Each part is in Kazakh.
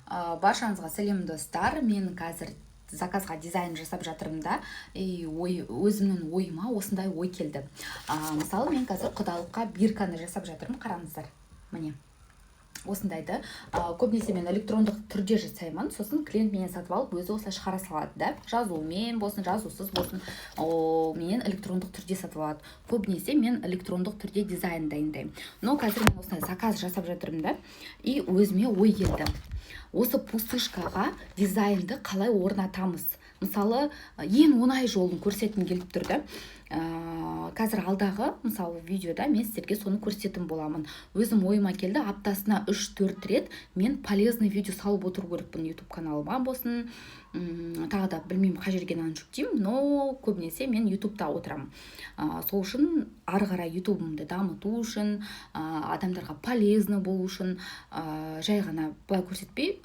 Баршаңызға сәлем достар. Мен қазір заказға дизайн жасап жатырмын да, өзімнің ойыма осындай ой келді. Мысалы, мен қазір құдалыққа бирканы жасап жатырмын, қараңыздар. Міне. Осындайды көбінесе мен электрондық түрде жасаймын, сосын клиент менен сатып алып өзі осылай шығара салады да, жазумен болсын, жазусыз болсын, менен электрондық түрде сатып алады. Көбінесе мен электрондық түрде дизайн дайындаймын. Но қазір мен осындай заказ жасап жатырмын да, и өзіме ой келді. Осы пустышкаға дизайнды қалай орнатамыз? Мысалы, ең оңай жолын көрсеткім келіп тұр да. Қазір алдағы мысалы видеода мен сіздерге соны көрсететін боламын. Өзім ойыма келді, аптасына 3-4 рет мен полезный видео салып отыру керекпін YouTube каналыма болсын. Тағы да білмеймін қай жерге жүктеймін, но көбінесе мен YouTube'та отырамын. Сол үшін ары қарай YouTube'ымды дамыту үшін, адамдарға полезны болу үшін, жай ғана былай көрсетпей,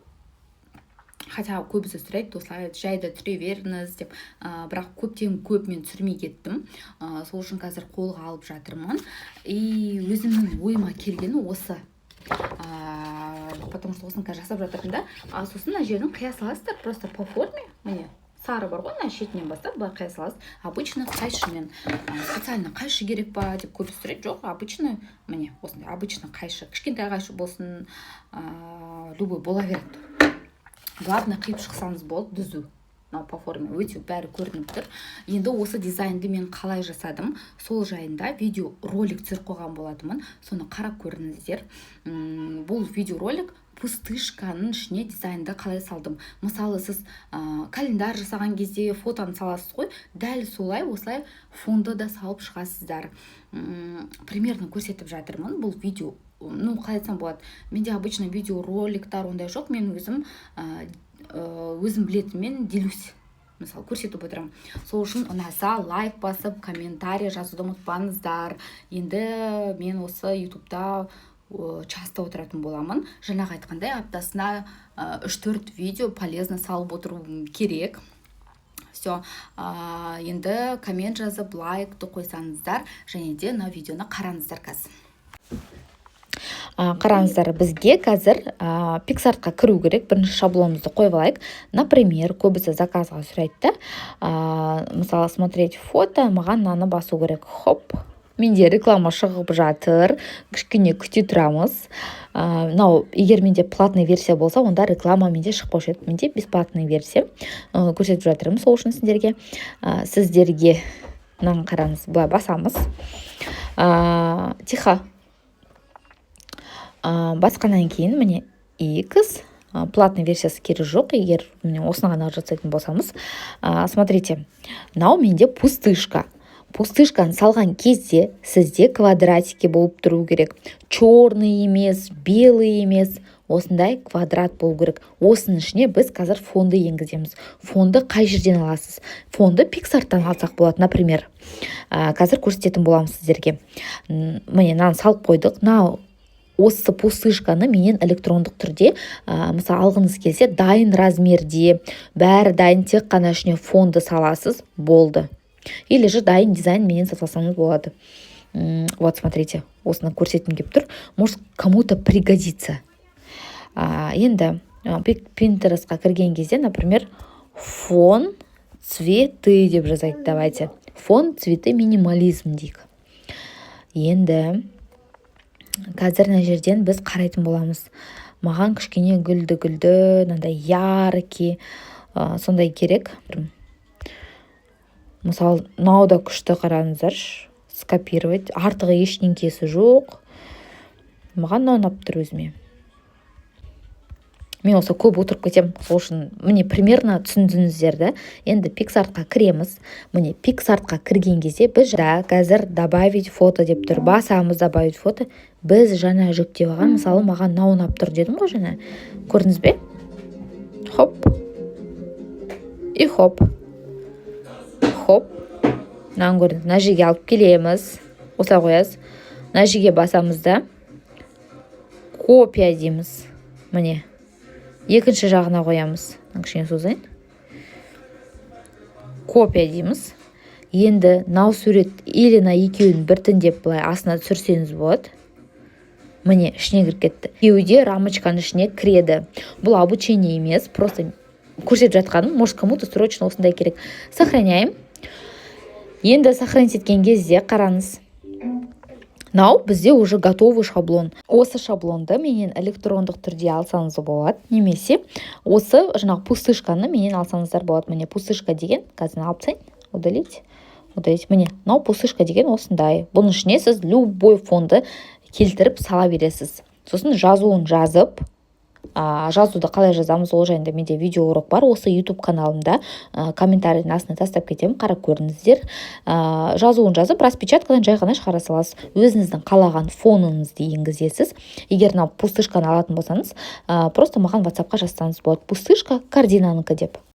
хотя көбісі сұрайды, осылай жайды түсіре беріңіз деп, бірақ көп мен түсірмей кеттім. Сол үшін қазір қолға алып жатырмын. И өзімнің ойыма келгені осы. Потому что осыны жасап жатырмын да. Сосын мына жерін қия саласыздар, просто по форме. Міне, сары бар ғой, шетінен бастап былай қия саласыз. Обычно қайшымен, специально қайшы керек па деп көбісі сұрайды. Жоқ, обычно, міне, осындай обычно қайшы, кішкентай қайшы болсын, любой бола береді. Главное, қиып шықсаңыз болды, дүзу. По форме өте бәрі көрініп тұр. Енді осы дизайнды мен қалай жасадым, сол жайында видеоролик түсіріп қойған болатынмын. Соны қарап көріңіздер. Бұл видеоролик пустышканың ішіне дизайнды қалай салдым. Мысалы, сіз календар жасаған кезде фотоны саласыз ғой, дәл солай осылай фонды да салып шығасыздар. Примерно көрсетіп жатырмын. Бұл видео, қалай айтсам болады, менде обычно видеороликтар ондай жоқ, мен өзім білетінмен делюсь. Мысалы, көрсетіп отырамын. Сол үшін ұнаса лайк басып, комментарий жазуды ұмытпаңыздар. Енді мен осы YouTube'да часто отыратын боламын. Жаңағы айтқандай, аптасына 3-4 видео полезно салып отыру керек. Все, енді коммент жазып, лайкты қойсаңыздар, және де мына видеоны қараңыздар қазір. Қараңыздар, бізге қазір PicsArtқа кіру керек. Бірінші шаблонымызды қойып алайық. Например, көбісі заказға сұрайды. Мысалы, смотреть фото, маған мынаны басу керек. Хоп, менде реклама шығып жатыр. Кішкене күте тұрамыз. Егер менде платный версия болса, онда реклама менде шықпаушы еді. Менде бесплатный версия. Көрсетіп жатырмын. Сол үшін сіздерге мынаны қараңыз. Былай басамыз. Тихо. Басқаннан кейін міне X, платный версиясы керек жоқ, егер осыны ғана жасайтын болсамыз. Смотрите, мынау менде пустышка. Пустышканы салған кезде сізде квадратики болып тұру керек. Черный емес, белый емес, осындай квадрат болу керек. Осының ішіне біз қазір фонды енгіземіз. Фонды қай жерден аласыз? Фонды PicsArt'тан алсақ болады, например. Қазір көрсететін боламыз сіздерге. Міне, мынаны салып қойдық. Осы пустышканы менен электрондық түрде, мысалы, алғыңыз келсе, дайын размерде, бәрі дайын, тек қана ішіне фонды саласыз, болды. Или же дайын дизайн менен сатылсаңыз болады. Вот, смотрите, осыны көрсетім кеп тұр. Может, кому-то пригодится. Енді Pinterestқа кірген кезде, например, фон цветы деп жазайды, давайте. Фон цветы минимализм дейік. Енді қазір мына жерден біз қарайтын боламыз. Маған кішкене гүлді, мынандай яркий, сондай керек. Мысалы, мынау да күшті, қараңыздар. Скопировать. Артығы ештеңкесі жоқ. Маған мынау ұнап тұр өзіме. Мен осы көп отырып кетем. Сол үшін міне примерно түсіндіңіздер да. Енді PicsArtқа кіреміз. Міне PicsArtқа кірген кезде біз қазір добавить фото деп тұр. Басамыз добавить фото. Біз жаңа жүктеп алған, мысалы, маған мынау ұнап тұр дедім ғой жаңа. Көрдіңіз бе? Хоп. И хоп. Хоп. Мынаны көрдіңіз. Мына жерге алып келеміз. Осылай қоясыз. Мына жерге басамыз да. Копия дейміз. Міне. Екінші жағына қоямыз. Кішкене созайын. Копия дейміз. Енді мынау сурет или екеуін біртіндеп былай астына түсірсеңіз болады. міне ішіне кіріп кетті. Екеуі рамочканың ішіне кіреді. Бұл обучение емес, просто көрсетіп жатқаным, может кому-то срочно осындай керек. Сохраняем. Енді сохранить еткен кезде қараңыз. Мынау бізде уже готовый шаблон. Осы шаблонды менен электрондық түрде алсаңыз болады, немесе осы жаңағы пустышканы менен алсаңыздар болады. Міне пустышка деген, қазір алып тастайын, удалить. Міне, мынау пустышка деген осындай. Бұның ішіне сіз любой фонды келтіріп сала бересіз. Сосын жазуын жазып, жазуды қалай жазамыз ол жайында менде видео урок бар. Осы YouTube каналымда комментарийдің астына тастап кетемін, қарап көріңіздер. Жазуын жазып, распечаткадан жай ғана шығара саласыз. Өзіңіздің қалаған фоныңызды енгізесіз. Егер мына пустышканы алатын болсаңыз, просто маған WhatsApp-қа жазсаңыз болады. Пустышка координаныкі деп.